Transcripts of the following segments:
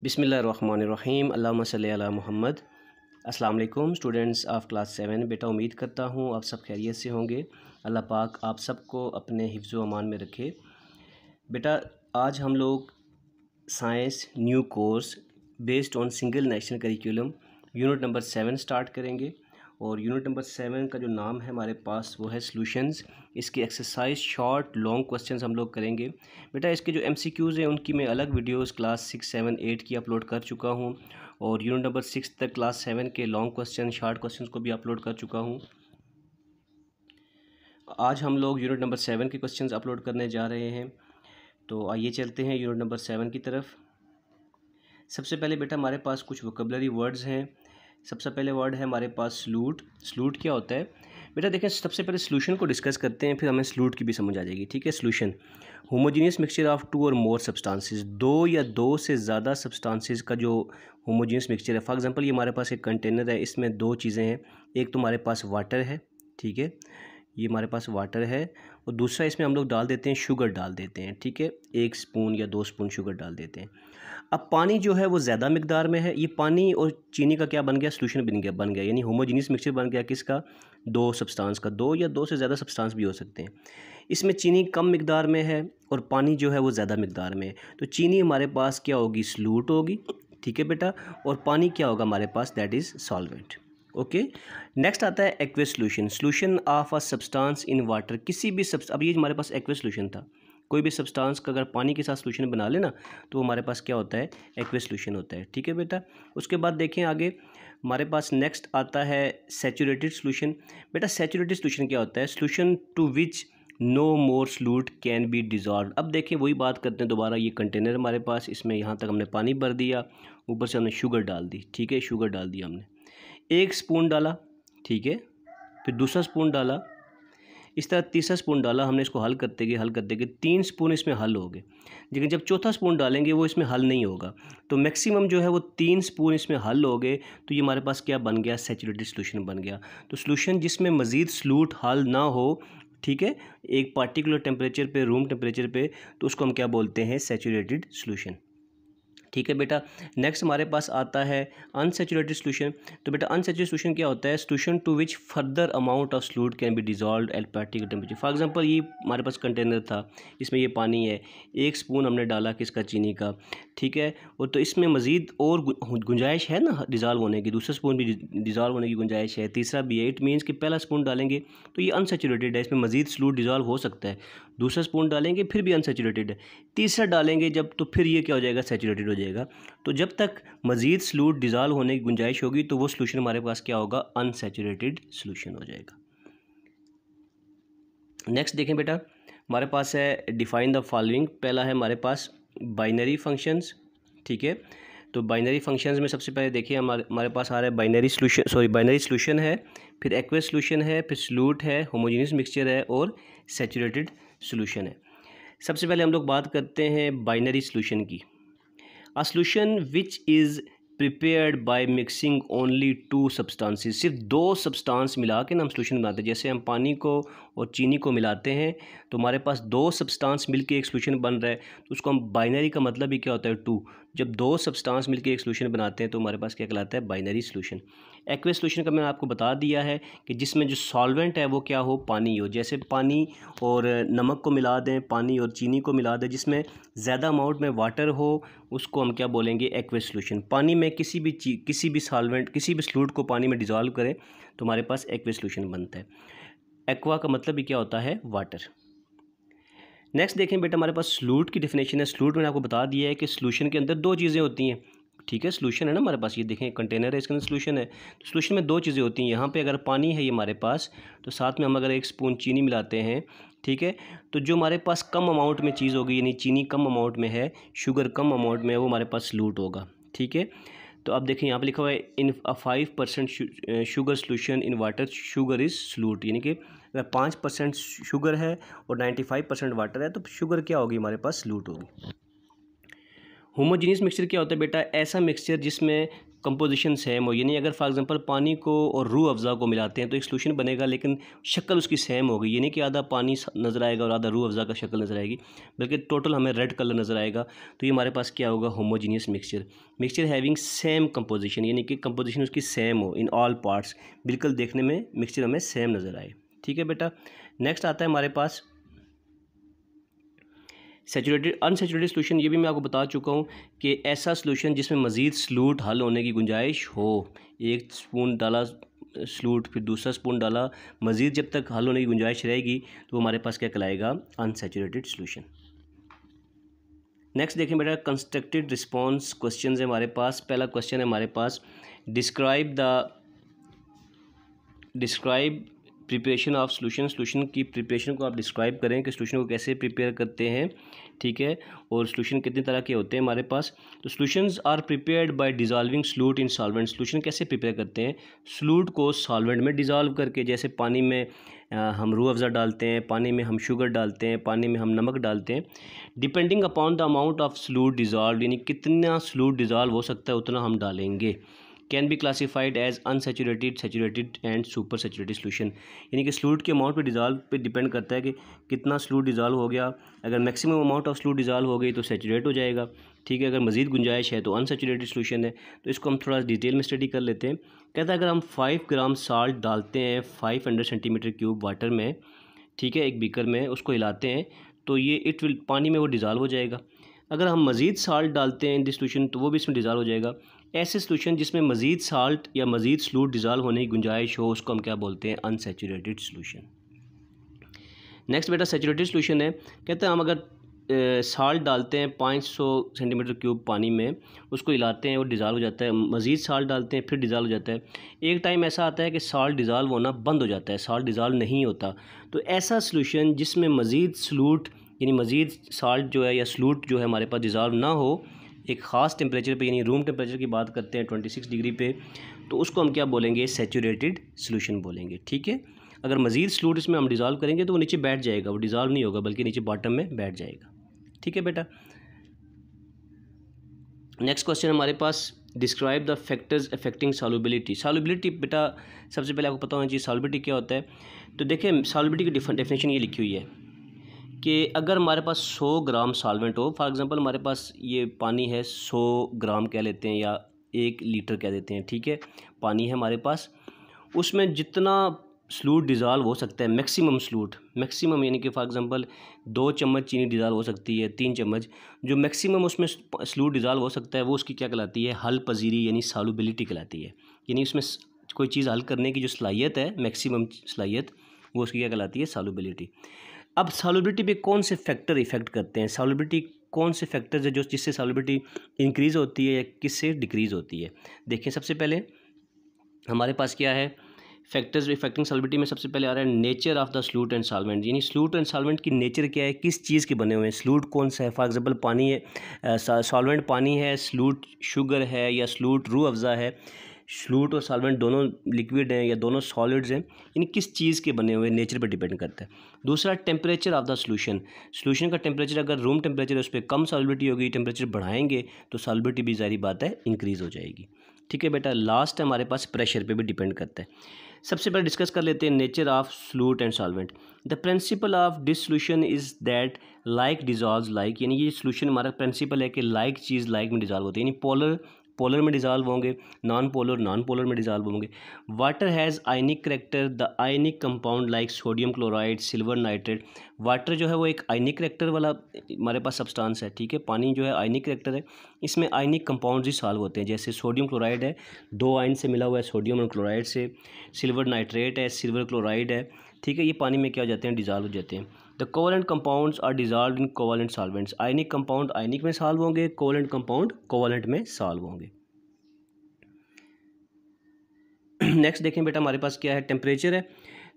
बिस्मिल्लाहिर्रहमानिर्रहीम अल्लाहुम्मा सल्ली अला मुहम्मद। अस्सलाम वालेकुम स्टूडेंट्स ऑफ क्लास 7। बेटा उम्मीद करता हूँ आप सब खैरियत से होंगे। अल्लाह पाक आप सबको अपने हिफ्ज़ व अमान में रखे। बेटा आज हम लोग science new course based on single national curriculum unit number 7 start करेंगे। और यूनिट नंबर 7 का जो नाम है हमारे पास वो है सॉल्यूशंस। इसकी एक्सरसाइज शॉर्ट लॉन्ग क्वेश्चंस हम लोग करेंगे। बेटा इसके जो MCQs हैं उनकी मैं अलग वीडियोस क्लास 6, 7, 8 की अपलोड कर चुका हूँ और यूनिट नंबर 6 तक क्लास 7 के लॉन्ग क्वेश्चन शॉर्ट क्वेश्चंस को भी अपलोड कर चुका हूँ। आज हम लोग यूनिट नंबर 7 के क्वेश्चंस अपलोड करने जा रहे हैं। तो आइए चलते हैं यूनिट नंबर 7 की तरफ। सबसे पहले बेटा हमारे पास कुछ वोकेबलरी वर्ड्स हैं। सबसे पहले वर्ड है हमारे पास सलूट। सलूट क्या होता है बेटा? देखें सबसे पहले सॉल्यूशन को डिस्कस करते हैं, फिर हमें सलूट की भी समझ आ जाएगी। ठीक है। सॉल्यूशन होमोजेनियस मिक्सचर ऑफ 2 और मोर सब्सटेंसेस, 2 या 2 से ज़्यादा सब्सटेंसेस का जो होमोजेनियस मिक्सचर है। फॉर एग्जांपल ये हमारे पास एक कंटेनर है, इसमें 2 चीज़ें हैं। एक तो हमारे पास वाटर है, ठीक है, ये हमारे पास वाटर है, और दूसरा इसमें हम लोग डाल देते हैं शुगर डाल देते हैं। ठीक है, 1 स्पून या 2 स्पून शुगर डाल देते हैं। अब पानी जो है वो ज़्यादा मिकदार में है। ये पानी और चीनी का क्या बन गया? सॉल्यूशन बन गया, यानी होमोजेनियस मिक्सचर बन गया। किसका? 2 सब्सटेंस का। 2 या 2 से ज़्यादा सब्सटेंस भी हो सकते हैं। इसमें चीनी कम मिकदार में है और पानी जो है वो ज़्यादा मिकदार में है। तो चीनी हमारे पास क्या होगी? सलूट होगी। ठीक है बेटा। और पानी क्या होगा हमारे पास? That is solvent. Okay. Next आता है aqueous solution. Solution of a substance in water. किसी भी अब ये हमारे पास एक्वस सॉल्यूशन था। कोई भी सब्सटेंस का अगर पानी के साथ सॉल्यूशन बना लेना तो हमारे पास क्या होता है? एक्वस सॉल्यूशन होता है। ठीक है बेटा। उसके बाद देखें आगे हमारे पास नेक्स्ट आता है सैचुरेटेड सॉल्यूशन। बेटा सैचुरेटेड सॉल्यूशन क्या होता है? Solution to which no more solute can be dissolve. अब देखिए वही बात करते हैं दोबारा। ये कंटेनर हमारे पास, इसमें यहाँ तक हमने पानी भर दिया, ऊपर से हमने शुगर डाल दी। ठीक है, शुगर डाल दिया हमने, 1 स्पून डाला, ठीक है, फिर दूसरा स्पून डाला, इस तरह तीसरा स्पून डाला हमने। इसको हल करते गए 3 स्पून इसमें हल हो गए। लेकिन जब चौथा स्पून डालेंगे वो इसमें हल नहीं होगा। तो मैक्सिमम जो है वो 3 स्पून इसमें हल हो गए। तो ये हमारे पास क्या बन गया? सैचुरेटेड सॉल्यूशन बन गया। तो सॉल्यूशन जिसमें मज़ीद सलूट हल ना हो, ठीक है, एक पार्टिकुलर टेम्परेचर पे, रूम टेम्परेचर पे, तो उसको हम क्या बोलते हैं? Saturated solution. ठीक है बेटा। नेक्स्ट हमारे पास आता है अनसैचुरेटेड सॉल्यूशन। तो बेटा अनसैचुरेटेड सॉल्यूशन क्या होता है? Solution to which further amount of solute can be dissolved at particular temperature. For example ये हमारे पास कंटेनर था, इसमें ये पानी है, 1 स्पून हमने डाला किसका? चीनी का। ठीक है, और तो इसमें मज़ीद और गुंजाइश है ना डिज़ॉल्व होने की। दूसरा स्पून भी डिज़ॉल्व होने की गुंजाइश है, तीसरा भी है। इट मीन्स कि पहला स्पून डालेंगे तो ये अनसैचुरेटेड है, इसमें मज़ीद सॉल्यूट डिज़ॉल्व हो सकता है। दूसरा स्पून डालेंगे फिर भी अनसैचुरेटेड है। तीसरा डालेंगे जब, तो फिर ये क्या हो जाएगा? सैचुरेटेड हो जाएगा। तो जब तक मज़ीद सॉल्यूट डिज़ॉल्व होने की गुंजाइश होगी तो वो सॉल्यूशन हमारे पास क्या होगा? अनसैचुरेटेड सॉल्यूशन हो जाएगा। नेक्स्ट देखें बेटा हमारे पास है डिफाइन द फॉलोइंग। पहला है हमारे पास बाइनरी फंक्शंस। ठीक है, तो बाइनरी फंक्शंस में सबसे पहले देखिए हमारे पास आ रहा है बाइनरी सॉल्यूशन है, फिर एक्वस सॉल्यूशन है, फिर सलूट है, होमोजेनियस मिक्सचर है और सैचुरेटेड सॉल्यूशन है। सबसे पहले हम लोग बात करते हैं बाइनरी सॉल्यूशन की। A solution which is prepared by mixing only 2 substances। सिर्फ 2 सब्सटेंस मिला के ना हम सॉल्यूशन बनाते हैं। जैसे हम पानी को और चीनी को मिलाते हैं तो हमारे पास 2 सब्सटेंस मिलके एक सॉल्यूशन बन रहा है, तो उसको हम बाइनरी का मतलब ही क्या होता है? 2। जब 2 सब्सटेंस मिलके एक सॉल्यूशन बनाते हैं तो हमारे पास क्या कहलाता है? Binary solution. एक्वस सॉल्यूशन का मैंने आपको बता दिया है कि जिसमें जो सॉल्वेंट है वो क्या हो? पानी हो। जैसे पानी और नमक को मिला दें, पानी और चीनी को मिला दें, जिसमें ज़्यादा अमाउंट में वाटर हो, उसको हम क्या बोलेंगे? Aqueous solution. पानी में किसी भी सॉल्वेंट, किसी भी सॉल्यूट को पानी में डिज़ोल्व करें तो हमारे पास एक्वस सॉल्यूशन बनता है। एक्वा का मतलब भी क्या होता है? वाटर। नेक्स्ट देखें बेटा हमारे पास सॉल्यूट की डेफिनेशन है। सॉल्यूट मैंने आपको बता दिया है कि सॉल्यूशन के अंदर 2 चीज़ें होती हैं। ठीक है, सॉल्यूशन है ना हमारे पास, ये देखें कंटेनर है, इसके अंदर सॉल्यूशन है। तो सॉल्यूशन में 2 चीज़ें होती हैं। यहाँ पे अगर पानी है ये हमारे पास, तो साथ में हम अगर 1 स्पून चीनी मिलाते हैं, ठीक है, तो जो हमारे पास कम अमाउंट में चीज़ होगी, यानी चीनी कम अमाउंट में है, शुगर कम अमाउंट में है, वो हमारे पास सॉल्यूट होगा। ठीक है, तो अब देखें यहाँ पे लिखा हुआ है इन 5% sugar solution in water sugar is solute. यानी कि अगर 5% शुगर है और 95% वाटर है तो शुगर क्या होगी? हमारे पास सॉल्यूट होगी। होमोजेनियस मिक्सचर क्या होता है बेटा? ऐसा मिक्सचर जिसमें कंपोजिशन सेम हो, यानी अगर फॉर एग्जांपल पानी को और रूह अफ़ज़ा को मिलाते हैं तो एक सॉल्यूशन बनेगा, लेकिन शक्ल उसकी सेम होगी, यानी कि आधा पानी नज़र आएगा और आधा रूह अफ़ज़ा का शक्ल नज़र आएगी, बल्कि टोटल हमें रेड कलर नज़र आएगा। तो ये हमारे पास क्या होगा, homogeneous mixture having same composition, यानी कि कंपोजिशन उसकी सेम हो इन ऑल पार्ट्स, बिल्कुल देखने में मिक्सचर हमें सेम नज़र आए। ठीक है बेटा। नेक्स्ट आता है हमारे पास सैचुरेटेड अनसैचुरेटेड सोल्यूशन। ये भी मैं आपको बता चुका हूँ कि ऐसा सोल्यूशन जिसमें मज़ीद सलूट हल होने की गुंजाइश हो, एक स्पून डाला सलूट, फिर दूसरा स्पून डाला, मज़ीद जब तक हल होने की गुंजाइश रहेगी तो हमारे पास क्या कहलाएगा, अनसैचुरेटेड सोल्यूशन। नेक्स्ट देखें बेटा, कंस्ट्रक्टेड रिस्पॉन्स क्वेश्चन है हमारे पास। पहला क्वेश्चन है हमारे पास, डिस्क्राइब प्रिपरेशन ऑफ सोल्यूशन की प्रिपरेशन को आप डिस्क्राइब करें कि सोल्यूशन को कैसे प्रिपेयर करते हैं। ठीक है, और सोल्यूशन कितने तरह के होते हैं हमारे पास। तो solutions are prepared by dissolving solute in solvent. Solution कैसे प्रिपेयर करते हैं, सॉल्यूट को सॉल्वेंट में डिज़ोल्व करके, जैसे पानी में हम रूह अफ़ज़ा डालते हैं, पानी में हम शुगर डालते हैं, पानी में हम नमक डालते हैं। Depending upon the amount of solute dissolve, यानी कितना सॉल्यूट डिज़ोल्व हो सकता है उतना हम डालेंगे। Can be classified as unsaturated, saturated and super saturated solution, यानी कि सॉल्यूट के अमाउंट पे डिज़ोल्व पे डिपेंड करता है कि कितना सॉल्यूट डिज़ोल्व हो गया। अगर maximum amount of solute dissolve हो गई तो सैचुरेट हो जाएगा। ठीक है, अगर मज़ीद गुंजाइश है तो अनसैचुरेटेड सोल्यूशन है। तो इसको हम थोड़ा डिटेल में स्टडी कर लेते हैं। कहता है अगर हम 5 ग्राम साल्ट डालते हैं 500 सेंटीमीटर क्यूब वाटर में, ठीक है, एक बीकर में, उसको हिलाते हैं तो ये पानी में वो डिज़ोल्व हो जाएगा। अगर हम मज़ीद साल्ट डालते हैं इन दिस सोल्यूशन तो वो भी इसमें डिज़ोल्व हो जाएगा। ऐसे सोल्यूशन जिसमें मज़ीद साल्ट या मज़ीद सॉल्यूट डिज़ोल्व होने की गुंजाइश हो उसको हम क्या बोलते हैं, अनसैचुरेटेड सोल्यूशन। नेक्स्ट बेटा सैचुरेटेड सोल्यूशन है। कहते हैं हम अगर साल्ट डालते हैं 500 सेंटीमीटर क्यूब पानी में, उसको हिलाते हैं और डिज़ोल्व हो जाता है, मज़ीद साल्ट डालते हैं फिर डिज़ोल्व हो जाता है। एक टाइम ऐसा आता है कि साल्ट डिज़ोल्व होना बंद हो जाता है, साल्ट डिज़ोल्व नहीं होता। तो ऐसा सोल्यूशन जिसमें मज़ीद सॉल्यूट यानी मज़ीद साल्ट जो है या सॉल्यूट जो है हमारे पास डिज़ोल्व ना हो एक ख़ास टेम्परेचर पे, यानी रूम टेम्परेचर की बात करते हैं 26 डिग्री पे, तो उसको हम क्या बोलेंगे, सैचुरेटेड सोल्यूशन बोलेंगे। ठीक है, अगर मज़ीद सॉल्यूट इसमें हम डिज़ोल्व करेंगे तो वो नीचे बैठ जाएगा, वो डिज़ोल्व नहीं होगा बल्कि नीचे बॉटम में बैठ जाएगा। ठीक है बेटा। नेक्स्ट क्वेश्चन हमारे पास, describe the factors affecting solubility. Solubility बेटा सबसे पहले आपको पता होना चाहिए सॉल्युबिलिटी क्या होता है। तो देखिए सॉल्युबिलिटी की डेफिनेशन ये लिखी हुई है कि अगर हमारे पास 100 ग्राम सॉल्वेंट हो, फॉर एग्जांपल हमारे पास ये पानी है 100 ग्राम कह लेते हैं या 1 लीटर कह देते हैं, ठीक है, पानी है हमारे पास, उसमें जितना सॉल्यूट डिज़ोल्व हो सकता है, मैक्सिमम सॉल्यूट, मैक्सिमम यानी कि फॉर एग्जांपल 2 चम्मच चीनी डिज़ोल्व हो सकती है, 3 चम्मच, जो मैक्सिमम उसमें सॉल्यूट डिज़ोल्व हो सकता है वो उसकी क्या कहलाती है, हल पजीरी यानी सॉल्युबिलिटी कहलाती है। यानी उसमें कोई चीज़ हल करने की जो सलाहियत है, मैक्सिमम सलाहियत, वो उसकी क्या कहलाती है, सॉल्युबिलिटी। अब सॉल्युबिलिटी पे कौन से फैक्टर इफ़ेक्ट करते हैं, सॉल्युबिलिटी कौन से फैक्टर्स है जो जिससे सॉल्युबिलिटी इंक्रीज़ होती है या किससे डिक्रीज़ होती है। देखिए सबसे पहले हमारे पास क्या है, फैक्टर्स इफेक्टिंग सॉल्युबिलिटी में सबसे पहले आ रहा है nature of the solute and solvent, यानी सॉल्यूट एंड सॉल्वेंट की नेचर क्या है, किस चीज़ के बने हुए हैं, सॉल्यूट कौन सा है, फॉर एग्जांपल पानी है, सॉल्वेंट पानी है, सॉल्यूट शुगर है या सॉल्यूट रूह अफ़ज़ा है, सॉल्यूट और सॉल्वेंट दोनों लिक्विड हैं या दोनों सॉलिड्स हैं, यानी किस चीज़ के बने हुए नेचर पर डिपेंड करता है। दूसरा टेम्परेचर ऑफ द सोल्यूशन का टेम्परेचर, अगर रूम टेम्परेचर है उस पर कम सॉल्युबिलिटी होगी, टेम्परेचर बढ़ाएंगे तो सॉल्युबिलिटी भी ज़ाहिर बात है इंक्रीज़ हो जाएगी। ठीक है बेटा। लास्ट हमारे पास प्रेशर पे भी डिपेंड करता है। सबसे पहले डिस्कस कर लेते हैं nature of solute and solvent. The principle of dissolution is that like dissolves like, यानी ये सोल्यूशन हमारा प्रिंसिपल है कि लाइक चीज़ लाइक में डिजॉल्व होती है, यानी पोलर में डिजॉल्व होंगे, नॉन पोलर में डिजॉल्व होंगे। Water has ionic character, the ionic compound like sodium chloride, silver nitrate. Water जो है वो एक आयनिक करेक्टर वाला हमारे पास सब्सटेंस है, ठीक है, पानी जो है आयनिक करेक्टर है, इसमें आयनिक कंपाउंड्स ही सॉल्व होते हैं, जैसे सोडियम क्लोराइड है 2 आयन से मिला हुआ है सोडियम और क्लोराइड से, सिल्वर नाइट्रेट है, सिल्वर क्लोराइड है, ठीक है, ये पानी में क्या हो जाते हैं, डिजॉल्व हो जाते हैं। The covalent compounds are dissolve in covalent solvents, ionic compound ionic में सॉल्व होंगे, कोवलेंट कंपाउंड कोवलेंट में सॉल्व होंगे। नेक्स्ट देखें बेटा हमारे पास क्या है, टेम्परेचर है।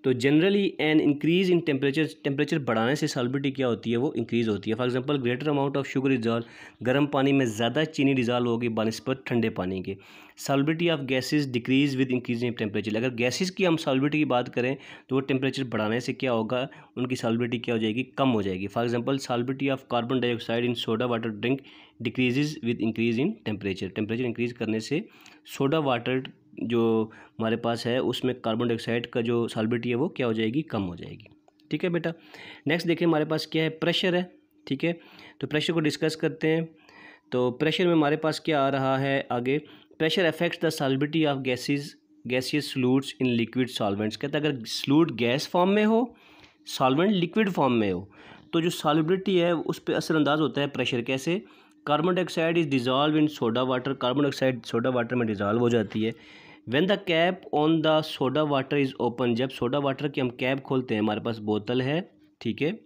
तो generally an increase in temperature बढ़ाने से सॉल्युबिलिटी क्या होती है, वो इंक्रीज़ होती है। For example greater amount of sugar dissolve, गर्म पानी में ज़्यादा चीनी डिजॉल्व होगी बनिस्बत ठंडे पानी के। Solubility of gases decrease with increase in temperature, अगर गैसेस की हम सॉल्युबिलिटी की बात करें तो वो टेम्परेचर बढ़ाने से क्या होगा, उनकी सॉल्युबिलिटी क्या हो जाएगी, कम हो जाएगी। For example solubility of carbon dioxide in soda water drink decreases with increase in temperature. Temperature increase करने से सोडा वाटर जो हमारे पास है उसमें कार्बन डाइऑक्साइड का जो सॉल्बिलिटी है वो क्या हो जाएगी, कम हो जाएगी। ठीक है बेटा। नेक्स्ट देखिए हमारे पास क्या है, प्रेशर है। ठीक है, तो प्रेशर को डिस्कस करते हैं। तो प्रेशर में हमारे पास क्या आ रहा है आगे, pressure affects the solubility of gaseous solutes in liquid solvents. कहता है अगर सॉल्यूट गैस फॉर्म में हो, सॉल्वेंट लिक्विड फॉर्म में हो, तो जो सॉल्बिलिटी है उस पर असरअंदाज होता है प्रेशर। कैसे, carbon dioxide is dissolve in soda water, carbon dioxide soda water में डिजॉल्व हो जाती है। When the cap on the soda water is open, जब सोडा वाटर की हम कैप खोलते हैं, हमारे पास बोतल है, ठीक है,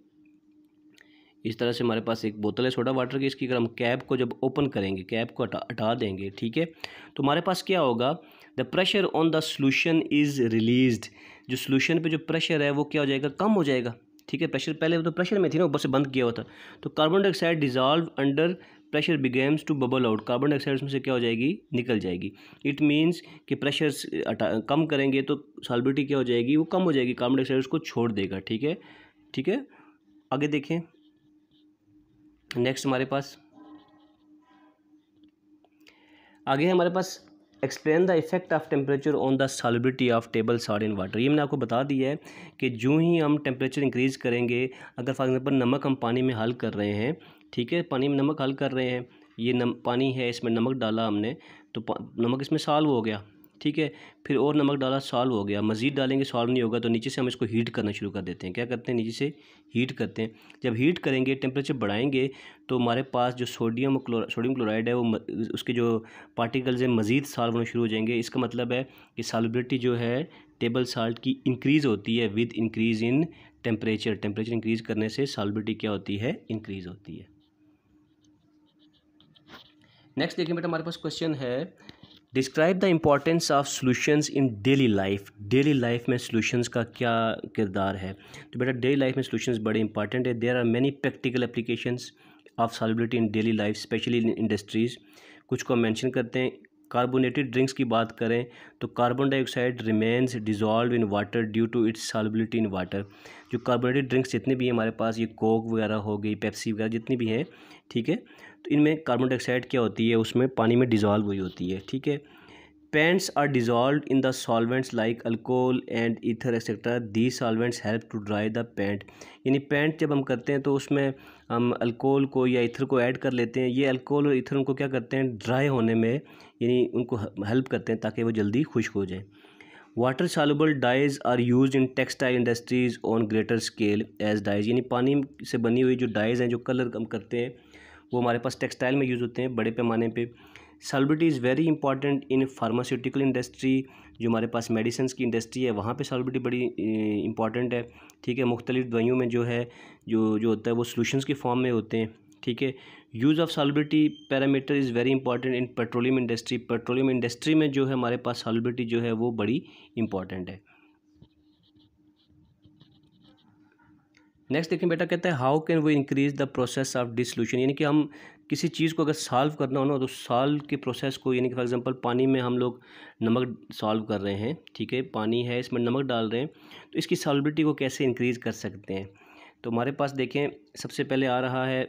इस तरह से हमारे पास एक बोतल है सोडा वाटर की, इसकी अगर हम कैप को जब ओपन करेंगे, कैप को हटा देंगे, ठीक है, तो हमारे पास क्या होगा, the pressure on the solution is released. जो सोल्यूशन पे जो प्रेशर है वो क्या हो जाएगा, कम हो जाएगा। ठीक है, प्रेशर पहले तो प्रेशर में थी ना, ऊपर से बंद किया हुआ था, तो carbon dioxide dissolve under pressure begins to bubble out, carbon dioxide उसमें से क्या हो जाएगी, निकल जाएगी। इट मीन्स कि प्रेशर कम करेंगे तो सॉल्बिलिटी क्या हो जाएगी, वो कम हो जाएगी, कार्बन डाइऑक्साइड उसको छोड़ देगा। ठीक है, ठीक है, आगे देखें। नेक्स्ट हमारे पास आगे है हमारे पास explain the effect of temperature on the solubility of table salt in water. ये मैंने आपको बता दिया है कि जो ही हम टेम्परेचर इंक्रीज़ करेंगे, अगर फॉर एग्जांपल नमक हम पानी में हल कर रहे हैं, ठीक है, पानी में नमक हल कर रहे हैं, ये पानी है, इसमें नमक डाला हमने, तो नमक इसमें सॉल्व हो गया, ठीक है, फिर और नमक डाला, सॉल्व हो गया, मज़ीद डालेंगे सॉल्व नहीं होगा, तो नीचे से हम इसको हीट करना शुरू कर देते हैं। क्या करते हैं, नीचे से हीट करते हैं। जब हीट करेंगे, टेम्परेचर बढ़ाएंगे, तो हमारे पास जो सोडियम क्लोराइड है वो उसके जो पार्टिकल्स हैं मज़ीद सॉल्व होना शुरू हो जाएंगे। इसका मतलब है कि सॉल्बिलिटी जो है टेबल साल्ट की इंक्रीज़ होती है with increase in temperature. Temperature increase करने से सॉल्बिलिटी क्या होती है, इंक्रीज़ होती है। नेक्स्ट देखिए बेटा, हमारे पास क्वेश्चन है, describe the importance of solutions in daily life. Daily life में सॉल्यूशंस का क्या किरदार है। तो बेटा डेली लाइफ में सॉल्यूशंस बड़े इंपॉर्टेंट है। There are many practical applications of solubility in daily life, specially in industries. कुछ को मेंशन करते हैं। कार्बोनेटेड ड्रिंक्स की बात करें तो carbon dioxide remains dissolve in water due to its solubility in water. जो कार्बोनेटेड ड्रिंक्स जितने भी हैं हमारे पास, ये कोक वगैरह हो गई, पेप्सी वगैरह जितनी भी हैं, ठीक है, तो इनमें कार्बन डाइऑक्साइड क्या होती है, उसमें पानी में डिज़ोल्व हुई होती है। ठीक है, paints are dissolve in the solvents like alcohol and ether etcetera. The solvents help to dry the paint. यानी पेंट जब हम करते हैं तो उसमें हम अल्कोहल को या ईथर को ऐड कर लेते हैं। ये अल्कोहल और ईथर उनको क्या करते हैं, ड्राई होने में, यानी उनको हेल्प करते हैं ताकि वो जल्दी खुश्क हो जाए। Water soluble dyes are used in textile industries on greater scale as dyes. यानी पानी से बनी हुई जो डाइज हैं, जो कलर हम करते हैं, वो हमारे पास टेक्सटाइल में यूज़ होते हैं बड़े पैमाने पे। Solubility is very important in pharmaceutical industry. जो हमारे पास मेडिसिन की इंडस्ट्री है, वहाँ पे सॉल्युबिलिटी बड़ी इंपॉर्टेंट है। ठीक है, मुख्तलिफ दवाइयों में जो है जो होता है वो सॉल्यूशंस के फॉर्म में होते हैं। ठीक है, use of solubility parameter is very important in petroleum industry. Petroleum industry में जो है हमारे पास सॉल्युबिलिटी जो है वो बड़ी इंपॉर्टेंट है। नेक्स्ट देखिए बेटा, कहता है how can we increase the process of dissolution. यानी कि हम किसी चीज़ को अगर सॉल्व करना हो ना, तो सॉल्व के प्रोसेस को, यानी कि फॉर एग्जांपल पानी में हम लोग नमक सॉल्व कर रहे हैं, ठीक है, पानी है, इसमें नमक डाल रहे हैं, तो इसकी सॉल्बिलिटी को कैसे इंक्रीज़ कर सकते हैं। तो हमारे पास देखें, सबसे पहले आ रहा है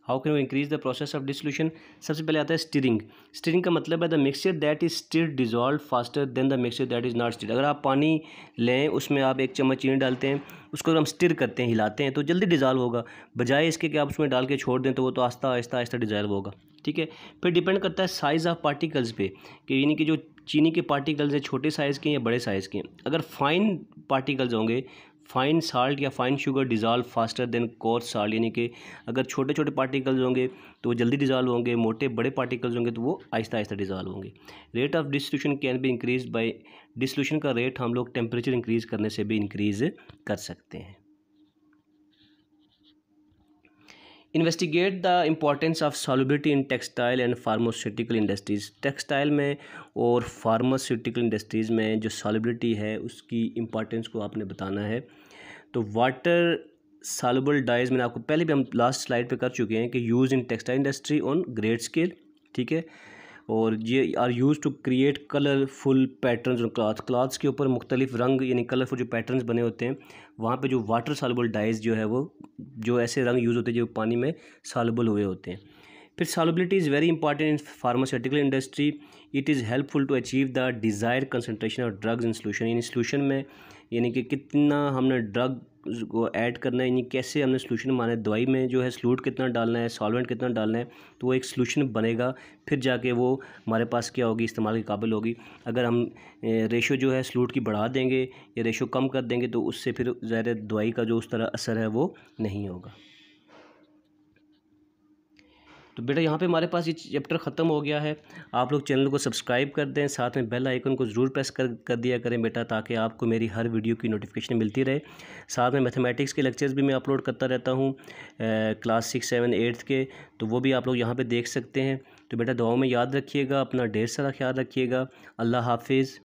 how can we increase the process of dissolution. सबसे पहले आता है स्टीरिंग। स्टीरिंग का मतलब है the mixture that is stirred dissolve faster than the mixture that is not stirred. अगर आप पानी लें, उसमें आप 1 चम्मच चीनी डालते हैं, उसको अगर हम स्टिर करते हैं, हिलाते हैं, तो जल्दी डिजॉल्व होगा, बजाय इसके कि आप उसमें डाल के छोड़ दें तो वो तो आहिस्ता आहिस्ता आहिस्ता डिजॉल्व होगा। ठीक है, फिर डिपेंड करता है साइज़ ऑफ पार्टिकल्स पे, कि यानी कि जो चीनी के पार्टिकल्स हैं छोटे साइज़ के या बड़े साइज़ के। अगर फाइन पार्टिकल्स होंगे, फाइन साल्ट या fine sugar dissolve faster than course salt. यानी कि अगर छोटे छोटे पार्टिकल्स होंगे तो वो जल्दी डिज़ॉल्व होंगे, मोटे बड़े पार्टिकल्स होंगे तो वो आहिस्ता आहिस्ता डिज़ॉल्व होंगे। Rate of dissolution can be increase by, dissolution का रेट हम लोग टेम्परेचर इंक्रीज करने से भी इंक्रीज कर सकते हैं। Investigate the importance of solubility in textile and pharmaceutical industries. Textile में और फार्मास्यूटिकल इंडस्ट्रीज़ में जो सॉल्युबिलिटी है उसकी इम्पॉर्टेंस को आपने बताना है। तो वाटर सॉल्युबल डाइज मैंने आपको पहले भी हम लास्ट स्लाइड पे कर चुके हैं कि use in textile industry on great scale. ठीक है, और ये are used to create colourful patterns on clothes के ऊपर मुख्तलिफ रंग यानी कलरफुल जो पैटर्न्स बने होते हैं, वहाँ पे जो वाटर सॉल्युबल डाइज जो है वो जो ऐसे रंग यूज़ होते हैं जो पानी में सॉल्युबल हुए होते हैं। फिर solubility is very important in pharmaceutical industry. It is helpful to achieve the desire concentration of drugs in solution. यानी सोल्यूशन में यानी कि कितना हमने ड्रग को ऐड करना है, यानी कैसे हमने सोल्यूशन माना है, दवाई में जो है सॉल्यूट कितना डालना है, सॉल्वेंट कितना डालना है, तो वो एक सोल्यूशन बनेगा, फिर जाके वो हमारे पास क्या होगी, इस्तेमाल के काबिल होगी। अगर हम रेशो जो है सॉल्यूट की बढ़ा देंगे या रेशो कम कर देंगे तो उससे फिर ज़ाहिर दवाई का जो उस तरह असर है वो नहीं होगा। तो बेटा यहाँ पे हमारे पास ये चैप्टर ख़त्म हो गया है। आप लोग चैनल को सब्सक्राइब कर दें, साथ में बेल आइकन को ज़रूर प्रेस कर दिया करें बेटा, ताकि आपको मेरी हर वीडियो की नोटिफिकेशन मिलती रहे। साथ में मैथमेटिक्स के लेक्चर्स भी मैं अपलोड करता रहता हूँ क्लास 6, 7, 8 के, तो वो भी आप लोग यहाँ पर देख सकते हैं। तो बेटा दुआओं में याद रखिएगा, अपना ढेर सारा ख्याल रखिएगा। अल्लाह हाफिज़।